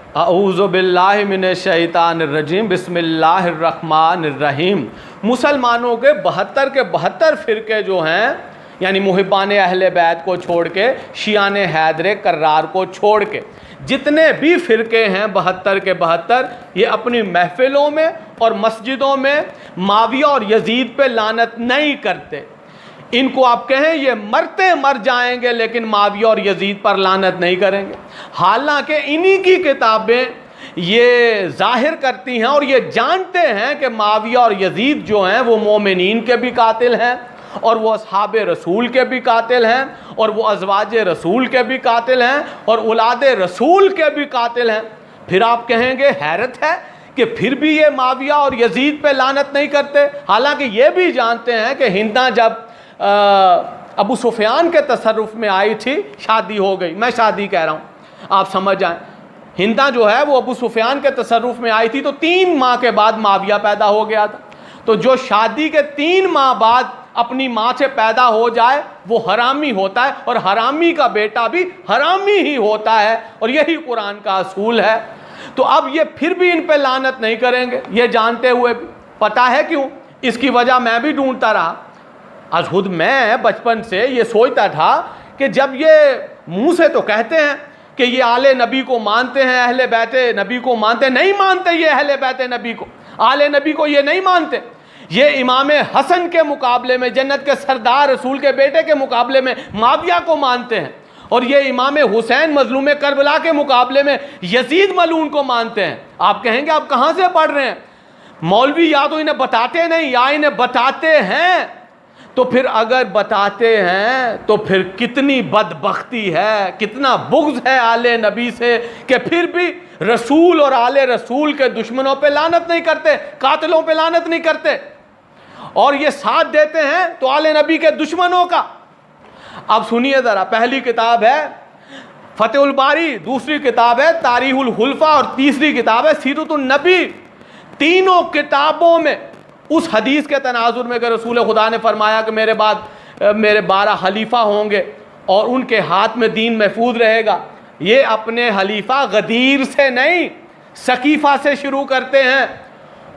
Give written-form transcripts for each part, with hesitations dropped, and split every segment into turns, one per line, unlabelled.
अऊज़ु बिल्लाहि मिनश शैतानिर रजीम, बिस्मिल्लाहिर रहमानिर रहीम। मुसलमानों के 72 फ़िरके जो हैं, यानी मुहिब्बान अहले बैत को छोड़ के, शियान हैदर कर्रार को छोड़ के जितने भी फ़िरके हैं 72 के 72, ये अपनी महफ़िलों में और मस्जिदों में माविया और यजीद पे लानत नहीं करते। इनको आप कहें ये मरते मर जाएंगे लेकिन माविया और यजीद पर लानत नहीं करेंगे। हालांकि इन्हीं की किताबें ये जाहिर करती हैं और ये जानते हैं कि माविया और यजीद जो हैं वो मोमिनीन के भी कातिल हैं, और वो असहाब रसूल के भी कातिल हैं, और वो अज़वाज रसूल के भी कातिल हैं, और औलाद रसूल के भी कातिल हैं। फिर आप कहेंगे हैरत है कि फिर भी ये माविया और यजीद पे लानत नहीं करते। हालांकि ये भी जानते हैं कि हिंदा जब अबू सुफियान के तसर्रुफ़ में आई थी, शादी हो गई, मैं शादी कह रहा हूँ आप समझ जाएं, हिंदा जो है वो अबू सुफियान के तसर्रुफ़ में आई थी तो 3 माह के बाद माविया पैदा हो गया था। तो जो शादी के 3 माह बाद अपनी माँ से पैदा हो जाए वो हरामी होता है, और हरामी का बेटा भी हरामी ही होता है, और यही कुरान का असूल है। तो अब ये फिर भी इन पे लानत नहीं करेंगे, ये जानते हुए भी। पता है क्यों? इसकी वजह मैं भी ढूंढता रहा। आज खुद मैं बचपन से ये सोचता था कि जब ये मुंह से तो कहते हैं कि ये आले नबी को मानते हैं, अहले बैते नबी को मानते, नहीं मानते ये अहले बैते नबी को, आले नबी को ये नहीं मानते। ये इमाम हसन के मुकाबले में, जन्नत के सरदार रसूल के बेटे के मुकाबले में माविया को मानते हैं, और ये इमाम हुसैन मजलूम करबला के मुकाबले में यजीद मलून को मानते हैं। आप कहेंगे आप कहाँ से पढ़ रहे हैं? मौलवी या तो इन्हें बताते नहीं या इन्हें बताते हैं। तो फिर अगर बताते हैं तो फिर कितनी बदबख्ती है, कितना बुग़्ज़ है आले नबी से कि फिर भी रसूल और आले रसूल के दुश्मनों पे लानत नहीं करते, कातिलों पे लानत नहीं करते, और ये साथ देते हैं तो आले नबी के दुश्मनों का। अब सुनिए ज़रा, पहली किताब है फतेहुल बारी, दूसरी किताब है तारीहुल खुलफा, और तीसरी किताब है सीरतुन नबी। तीनों किताबों में उस हदीस के तनाजुर में कि रसूल खुदा ने फरमाया कि मेरे बाद मेरे 12 खलीफा होंगे और उनके हाथ में दीन महफूज रहेगा, ये अपने खलीफा गदीर से नहीं सकीफ़ा से शुरू करते हैं।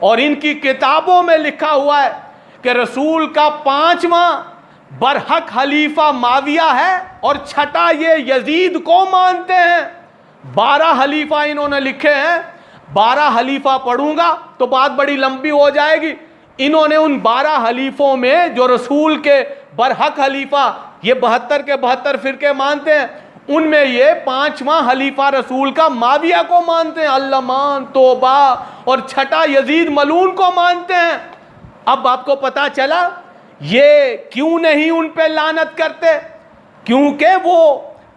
और इनकी किताबों में लिखा हुआ है कि रसूल का 5वां बरहक खलीफा माविया है और छठा ये यजीद को मानते हैं। 12 खलीफा इन्होंने लिखे हैं। 12 खलीफा पढ़ूंगा तो बात बड़ी लंबी हो जाएगी। इन्होंने उन 12 खलीफों में जो रसूल के बरहक खलीफा, ये 72 के 72 फ़िरके मानते हैं, उनमें ये 5वां खलीफा रसूल का माविया को मानते हैं, अल्लमान तोबा, और छठा यजीद मलून को मानते हैं। अब आपको पता चला ये क्यों नहीं उन पे लानत करते, क्योंकि वो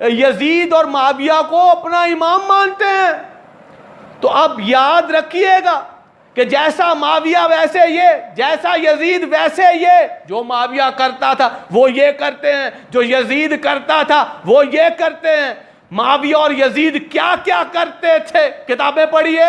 यजीद और माविया को अपना इमाम मानते हैं। तो अब याद रखिएगा कि जैसा माविया वैसे ये, जैसा यजीद वैसे ये। जो माविया करता था वो ये करते हैं, जो यजीद करता था वो ये करते हैं। माविया और यजीद क्या क्या करते थे किताबें पढ़िए।